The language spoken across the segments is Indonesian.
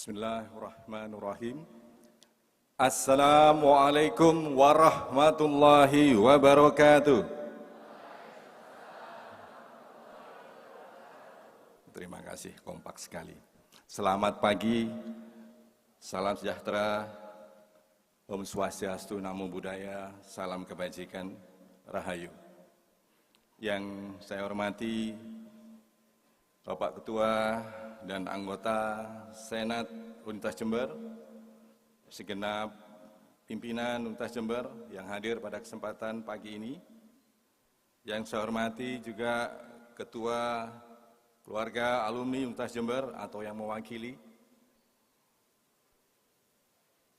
Bismillahirrahmanirrahim. Assalamualaikum warahmatullahi wabarakatuh. Terima kasih, kompak sekali. Selamat pagi, salam sejahtera, Om Swastiastu, Namo Buddhaya, salam kebajikan, Rahayu. Yang saya hormati Bapak Ketua dan anggota Senat Universitas Jember, segenap pimpinan Universitas Jember yang hadir pada kesempatan pagi ini. Yang saya hormati juga Ketua Keluarga Alumni Universitas Jember atau yang mewakili.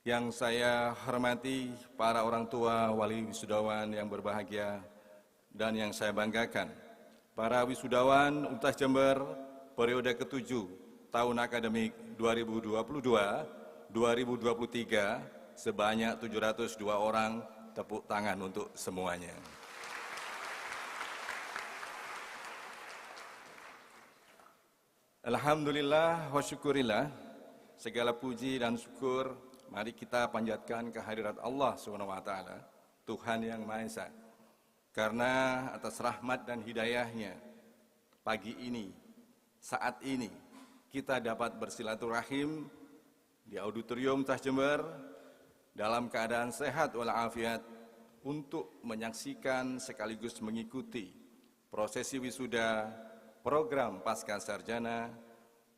Yang saya hormati para orang tua wali wisudawan yang berbahagia dan yang saya banggakan, para wisudawan Universitas Jember periode ke-7 tahun akademik 2022-2023 sebanyak 702 orang, tepuk tangan untuk semuanya. Alhamdulillah wa syukurillah, segala puji dan syukur mari kita panjatkan kehadirat Allah SWT, Tuhan yang Maha Esa. Karena atas rahmat dan hidayahnya, pagi ini, saat ini, kita dapat bersilaturahim di auditorium Universitas Jember dalam keadaan sehat walafiat untuk menyaksikan sekaligus mengikuti prosesi wisuda, program pasca sarjana,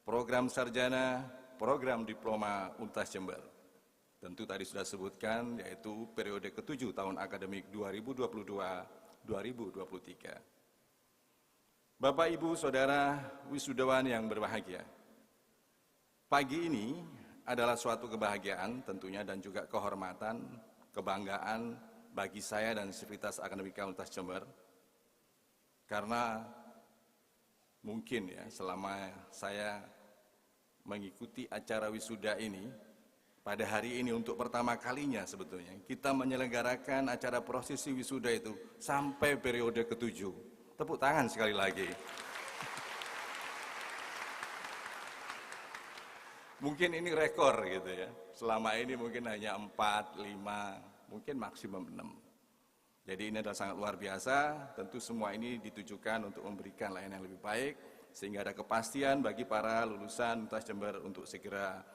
program sarjana, program diploma Universitas Jember. Tentu tadi sudah sebutkan, yaitu periode ke-7 tahun akademik 2022-2023. Bapak, Ibu, Saudara, wisudawan yang berbahagia, pagi ini adalah suatu kebahagiaan tentunya dan juga kehormatan, kebanggaan bagi saya dan Sivitas Akademika Universitas Jember, karena mungkin ya selama saya mengikuti acara wisuda ini, pada hari ini untuk pertama kalinya sebetulnya kita menyelenggarakan acara prosesi wisuda itu sampai periode ke-7. Tepuk tangan sekali lagi. Mungkin ini rekor gitu ya. Selama ini mungkin hanya 4, 5, mungkin maksimum 6. Jadi ini adalah sangat luar biasa. Tentu semua ini ditujukan untuk memberikan layanan yang lebih baik, sehingga ada kepastian bagi para lulusan Universitas Jember untuk segera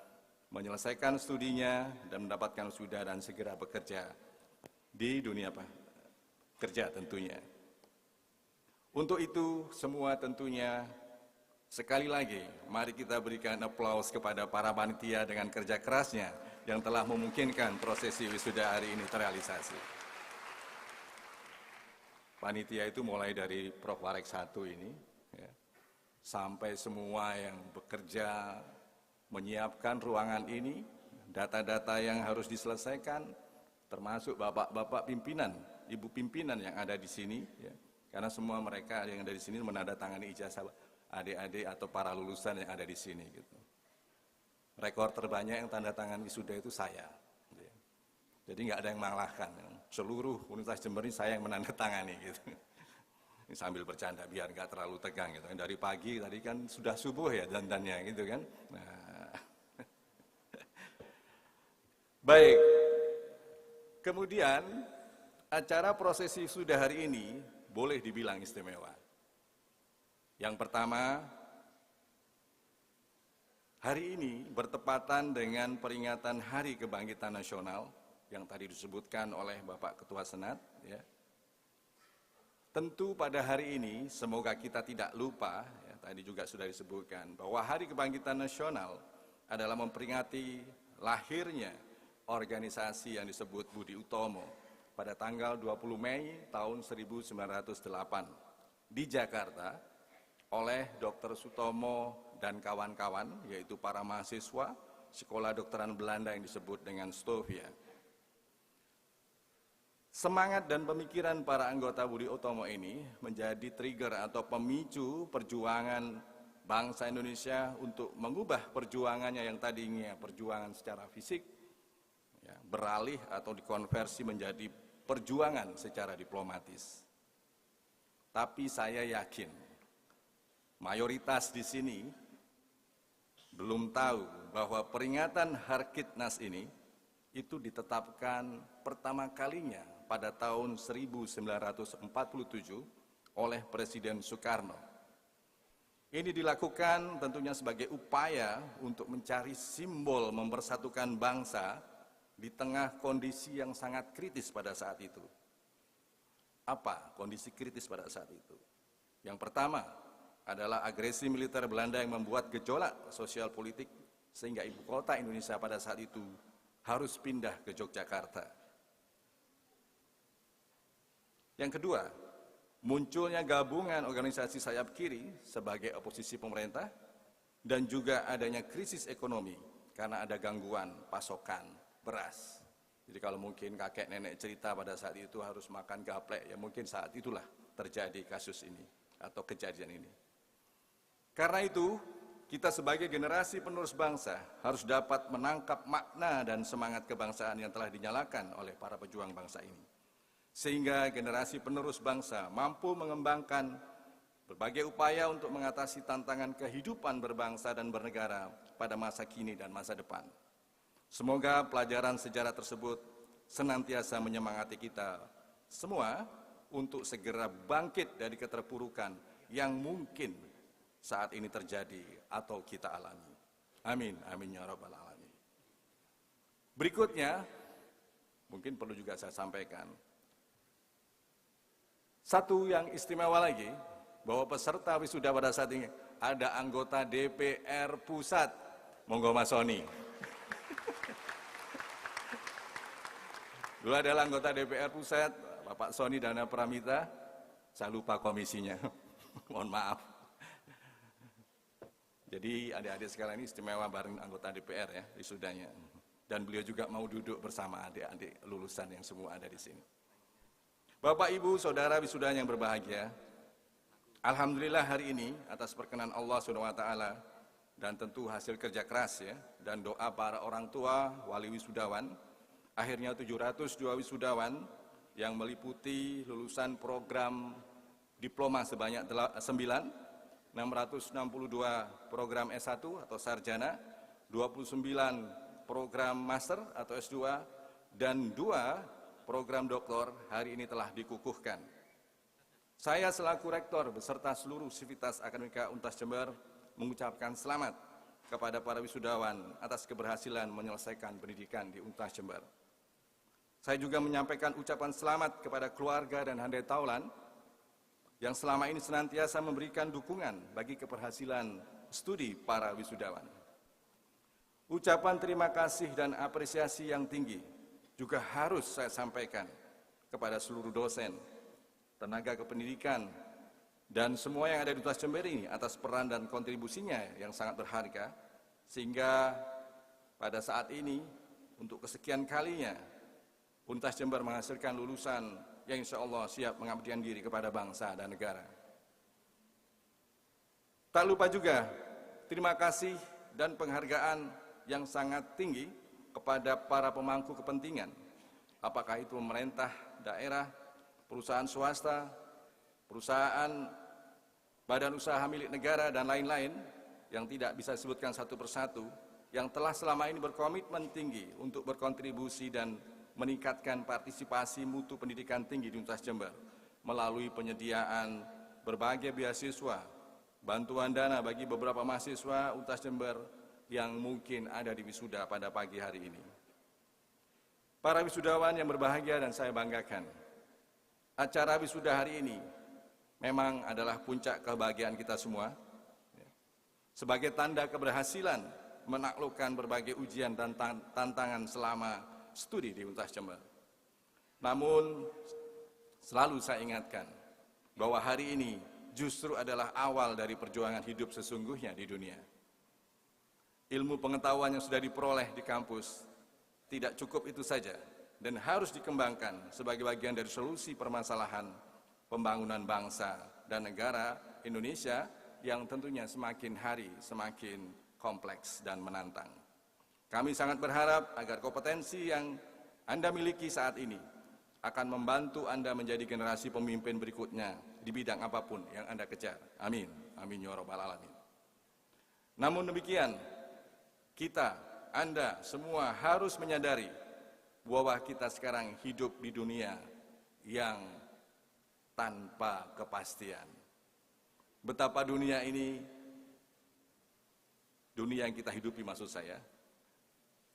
menyelesaikan studinya dan mendapatkan wisuda dan segera bekerja di dunia kerja tentunya. Untuk itu semua tentunya sekali lagi mari kita berikan aplaus kepada para panitia dengan kerja kerasnya yang telah memungkinkan prosesi wisuda hari ini terrealisasi. Panitia itu mulai dari Prof. Warek 1 ini ya, sampai semua yang bekerja menyiapkan ruangan ini, data-data yang harus diselesaikan, termasuk bapak-bapak pimpinan, ibu pimpinan yang ada di sini ya. Karena semua mereka yang ada di sini menandatangani ijazah adik-adik atau para lulusan yang ada di sini. Gitu. Rekor terbanyak yang tanda tangan wisuda itu saya. Gitu. Jadi nggak ada yang mengalahkan. Seluruh Universitas Jember ini saya yang menandatangani. Gitu. Ini sambil bercanda biar nggak terlalu tegang. Gitu. Dari pagi tadi kan sudah subuh ya dandannya gitu kan. Nah. Baik. Kemudian acara prosesi wisuda hari ini boleh dibilang istimewa. Yang pertama, hari ini bertepatan dengan peringatan Hari Kebangkitan Nasional yang tadi disebutkan oleh Bapak Ketua Senat. Ya. Tentu pada hari ini, semoga kita tidak lupa, ya, tadi juga sudah disebutkan, bahwa Hari Kebangkitan Nasional adalah memperingati lahirnya organisasi yang disebut Budi Utomo pada tanggal 20 Mei tahun 1908 di Jakarta oleh Dr. Sutomo dan kawan-kawan, yaitu para mahasiswa Sekolah Dokteran Belanda yang disebut dengan Stovia. Semangat dan pemikiran para anggota Budi Utomo ini menjadi trigger atau pemicu perjuangan bangsa Indonesia untuk mengubah perjuangannya yang tadinya perjuangan secara fisik, ya, beralih atau dikonversi menjadi perjuangan secara diplomatis. Tapi saya yakin mayoritas di sini belum tahu bahwa peringatan Harkitnas ini itu ditetapkan pertama kalinya pada tahun 1947 oleh Presiden Soekarno. Ini dilakukan tentunya sebagai upaya untuk mencari simbol mempersatukan bangsa di tengah kondisi yang sangat kritis pada saat itu. Apa kondisi kritis pada saat itu? Yang pertama adalah agresi militer Belanda yang membuat gejolak sosial politik sehingga ibu kota Indonesia pada saat itu harus pindah ke Yogyakarta. Yang kedua, munculnya gabungan organisasi sayap kiri sebagai oposisi pemerintah dan juga adanya krisis ekonomi karena ada gangguan pasokan beras. Jadi kalau mungkin kakek nenek cerita pada saat itu harus makan gaplek, ya mungkin saat itulah terjadi kasus ini atau kejadian ini. Karena itu, kita sebagai generasi penerus bangsa harus dapat menangkap makna dan semangat kebangsaan yang telah dinyalakan oleh para pejuang bangsa ini. Sehingga generasi penerus bangsa mampu mengembangkan berbagai upaya untuk mengatasi tantangan kehidupan berbangsa dan bernegara pada masa kini dan masa depan. Semoga pelajaran sejarah tersebut senantiasa menyemangati kita semua untuk segera bangkit dari keterpurukan yang mungkin saat ini terjadi atau kita alami. Amin, amin ya rabbal alamin. Berikutnya, mungkin perlu juga saya sampaikan, satu yang istimewa lagi, bahwa peserta wisuda pada saat ini ada anggota DPR Pusat. Monggo Mas Soni. Dulu adalah anggota DPR Pusat, Bapak Soni Dana Pramita. Saya lupa komisinya, mohon maaf. Jadi adik-adik sekalian ini istimewa bareng anggota DPR ya, wisudanya. Dan beliau juga mau duduk bersama adik-adik lulusan yang semua ada di sini. Bapak, Ibu, Saudara wisuda yang berbahagia, alhamdulillah hari ini atas perkenan Allah SWT dan tentu hasil kerja keras ya, dan doa para orang tua, wali wisudawan, akhirnya 702 wisudawan yang meliputi lulusan program diploma sebanyak 9, 662 program S1 atau sarjana, 29 program master atau S2, dan 2 program doktor hari ini telah dikukuhkan. Saya selaku rektor beserta seluruh sivitas akademika Untas Jember mengucapkan selamat kepada para wisudawan atas keberhasilan menyelesaikan pendidikan di Untas Jember. Saya juga menyampaikan ucapan selamat kepada keluarga dan handai taulan yang selama ini senantiasa memberikan dukungan bagi keberhasilan studi para wisudawan. Ucapan terima kasih dan apresiasi yang tinggi juga harus saya sampaikan kepada seluruh dosen, tenaga kependidikan, dan semua yang ada di Untas Jember ini atas peran dan kontribusinya yang sangat berharga, sehingga pada saat ini untuk kesekian kalinya Untas Jember menghasilkan lulusan yang insya Allah siap mengabdikan diri kepada bangsa dan negara. Tak lupa juga terima kasih dan penghargaan yang sangat tinggi kepada para pemangku kepentingan, apakah itu pemerintah daerah, perusahaan swasta, perusahaan badan usaha milik negara, dan lain-lain yang tidak bisa disebutkan satu persatu, yang telah selama ini berkomitmen tinggi untuk berkontribusi dan meningkatkan partisipasi mutu pendidikan tinggi di Untas Jember melalui penyediaan berbagai beasiswa, bantuan dana bagi beberapa mahasiswa Untas Jember yang mungkin ada di wisuda pada pagi hari ini. Para wisudawan yang berbahagia dan saya banggakan, acara wisuda hari ini memang adalah puncak kebahagiaan kita semua, sebagai tanda keberhasilan menaklukkan berbagai ujian dan tantangan selama studi di Untas Jember. Namun, selalu saya ingatkan bahwa hari ini justru adalah awal dari perjuangan hidup sesungguhnya di dunia. Ilmu pengetahuan yang sudah diperoleh di kampus tidak cukup itu saja dan harus dikembangkan sebagai bagian dari solusi permasalahan pembangunan bangsa dan negara Indonesia yang tentunya semakin hari semakin kompleks dan menantang. Kami sangat berharap agar kompetensi yang Anda miliki saat ini akan membantu Anda menjadi generasi pemimpin berikutnya di bidang apapun yang Anda kejar. Amin. Amin ya rabbal alamin. Namun demikian, kita, Anda semua harus menyadari bahwa kita sekarang hidup di dunia yang tanpa kepastian. Betapa dunia ini, dunia yang kita hidupi maksud saya,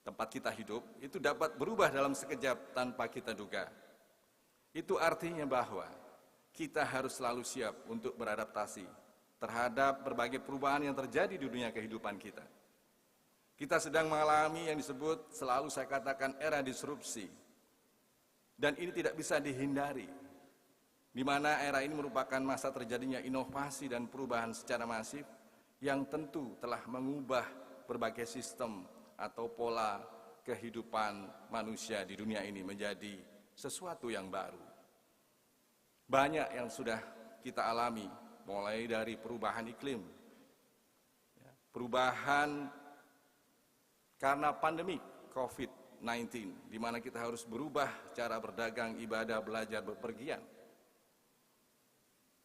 tempat kita hidup, itu dapat berubah dalam sekejap tanpa kita duga. Itu artinya bahwa kita harus selalu siap untuk beradaptasi terhadap berbagai perubahan yang terjadi di dunia kehidupan kita. Kita sedang mengalami yang disebut, selalu saya katakan, era disrupsi. Dan ini tidak bisa dihindari, di mana era ini merupakan masa terjadinya inovasi dan perubahan secara masif yang tentu telah mengubah berbagai sistem atau pola kehidupan manusia di dunia ini menjadi sesuatu yang baru. Banyak yang sudah kita alami, mulai dari perubahan iklim, perubahan karena pandemi COVID-19, di mana kita harus berubah cara berdagang, ibadah, belajar, bepergian.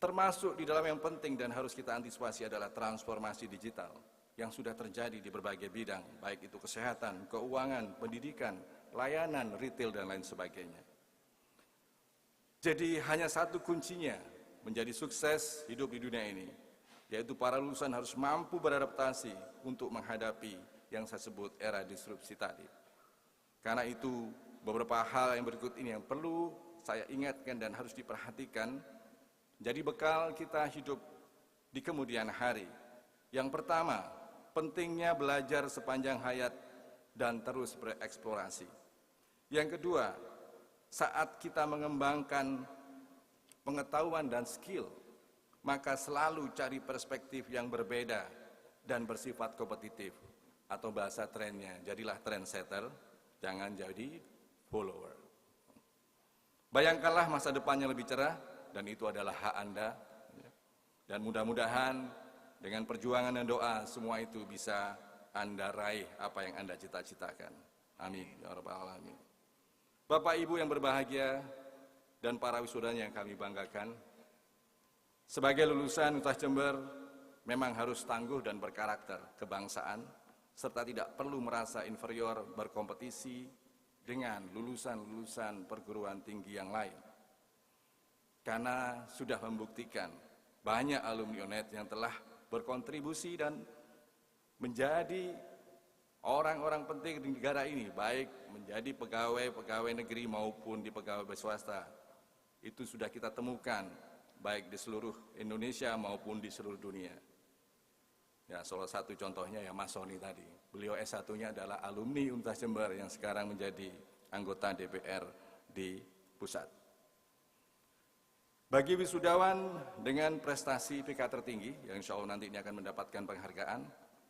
Termasuk di dalam yang penting dan harus kita antisipasi adalah transformasi digital yang sudah terjadi di berbagai bidang, baik itu kesehatan, keuangan, pendidikan, layanan, retail, dan lain sebagainya. Jadi hanya satu kuncinya menjadi sukses hidup di dunia ini, yaitu para lulusan harus mampu beradaptasi untuk menghadapi yang saya sebut era disrupsi tadi. Karena itu beberapa hal yang berikut ini yang perlu saya ingatkan dan harus diperhatikan jadi bekal kita hidup di kemudian hari. Yang pertama, pentingnya belajar sepanjang hayat dan terus bereksplorasi. Yang kedua, saat kita mengembangkan pengetahuan dan skill, maka selalu cari perspektif yang berbeda dan bersifat kompetitif. Atau bahasa trennya, jadilah trendsetter, jangan jadi follower. Bayangkanlah masa depannya lebih cerah, dan itu adalah hak Anda. Dan mudah-mudahan dengan perjuangan dan doa, semua itu bisa Anda raih apa yang Anda cita-citakan. Amin. Ya Rabbal Alamin. Bapak Ibu yang berbahagia, dan para wisudanya yang kami banggakan, sebagai lulusan Universitas Jember, memang harus tangguh dan berkarakter kebangsaan, serta tidak perlu merasa inferior berkompetisi dengan lulusan-lulusan perguruan tinggi yang lain. Karena sudah membuktikan banyak alumni UNED yang telah berkontribusi dan menjadi orang-orang penting di negara ini, baik menjadi pegawai negeri maupun di pegawai swasta. Itu sudah kita temukan, baik di seluruh Indonesia maupun di seluruh dunia. Ya, salah satu contohnya ya Mas Soni tadi. Beliau S1-nya adalah alumni Universitas Jember yang sekarang menjadi anggota DPR di pusat. Bagi wisudawan dengan prestasi IPK tertinggi, yang insya Allah nanti ini akan mendapatkan penghargaan,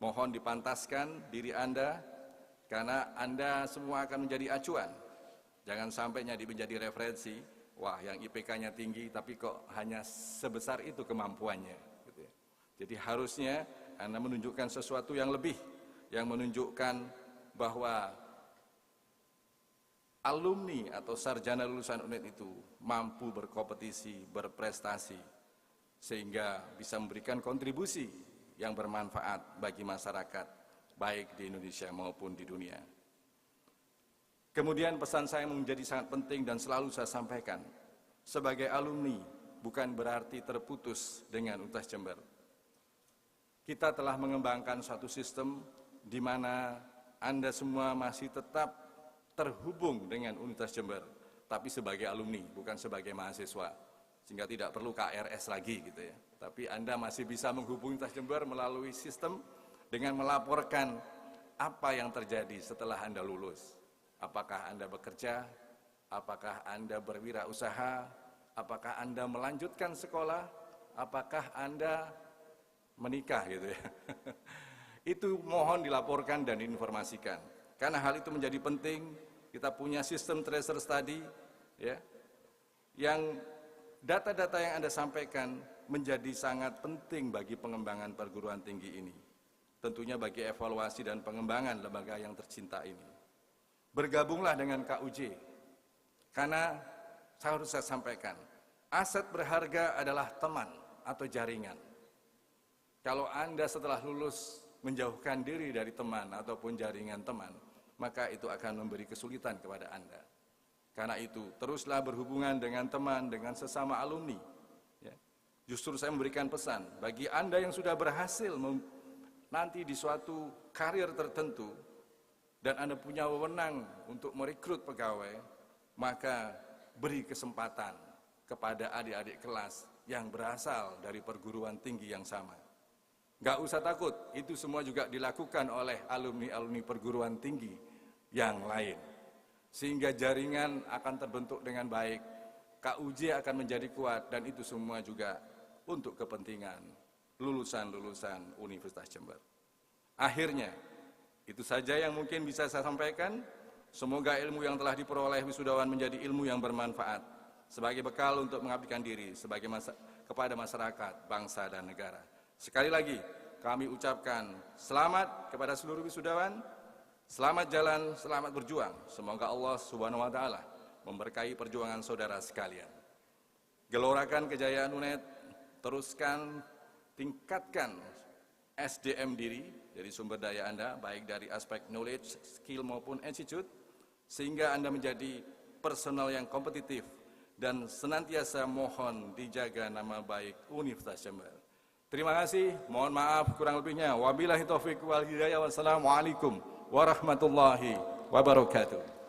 mohon dipantaskan diri Anda, karena Anda semua akan menjadi acuan. Jangan sampai menjadi referensi, wah yang IPK-nya tinggi tapi kok hanya sebesar itu kemampuannya. Gitu ya. Jadi harusnya Anda menunjukkan sesuatu yang lebih, yang menunjukkan bahwa alumni atau sarjana lulusan UNED itu mampu berkompetisi, berprestasi, sehingga bisa memberikan kontribusi yang bermanfaat bagi masyarakat, baik di Indonesia maupun di dunia. Kemudian pesan saya menjadi sangat penting dan selalu saya sampaikan, sebagai alumni bukan berarti terputus dengan Universitas Jember. Kita telah mengembangkan suatu sistem di mana Anda semua masih tetap terhubung dengan Universitas Jember, tapi sebagai alumni, bukan sebagai mahasiswa. Sehingga tidak perlu KRS lagi gitu ya. Tapi Anda masih bisa menghubungi Universitas Jember melalui sistem dengan melaporkan apa yang terjadi setelah Anda lulus. Apakah Anda bekerja, apakah Anda berwirausaha, apakah Anda melanjutkan sekolah, apakah Anda menikah gitu ya. Itu mohon dilaporkan dan diinformasikan. Karena hal itu menjadi penting, kita punya sistem tracer study ya. Yang data-data yang Anda sampaikan menjadi sangat penting bagi pengembangan perguruan tinggi ini. Tentunya bagi evaluasi dan pengembangan lembaga yang tercinta ini. Bergabunglah dengan KUJ. Karena harus saya sampaikan, aset berharga adalah teman atau jaringan. Kalau Anda setelah lulus menjauhkan diri dari teman ataupun jaringan teman, maka itu akan memberi kesulitan kepada Anda. Karena itu, teruslah berhubungan dengan teman, dengan sesama alumni. Ya. Justru saya memberikan pesan, bagi Anda yang sudah berhasil nanti di suatu karir tertentu, dan Anda punya wewenang untuk merekrut pegawai, maka beri kesempatan kepada adik-adik kelas yang berasal dari perguruan tinggi yang sama. Gak usah takut, itu semua juga dilakukan oleh alumni-alumni perguruan tinggi yang lain. Sehingga jaringan akan terbentuk dengan baik, KUJ akan menjadi kuat, dan itu semua juga untuk kepentingan lulusan-lulusan Universitas Jember. Akhirnya, itu saja yang mungkin bisa saya sampaikan. Semoga ilmu yang telah diperoleh wisudawan menjadi ilmu yang bermanfaat sebagai bekal untuk mengabdikan diri kepada masyarakat, bangsa, dan negara. Sekali lagi, kami ucapkan selamat kepada seluruh wisudawan, selamat jalan, selamat berjuang. Semoga Allah Subhanahu wa Ta'ala memberkahi perjuangan saudara sekalian. Gelorakan kejayaan UNED, teruskan tingkatkan SDM diri dari sumber daya Anda, baik dari aspek knowledge, skill maupun attitude, sehingga Anda menjadi personal yang kompetitif dan senantiasa mohon dijaga nama baik Universitas Jember. Terima kasih, mohon maaf kurang lebihnya. Wabillahi taufiq wal hidayah. Wassalamualaikum warahmatullahi wabarakatuh.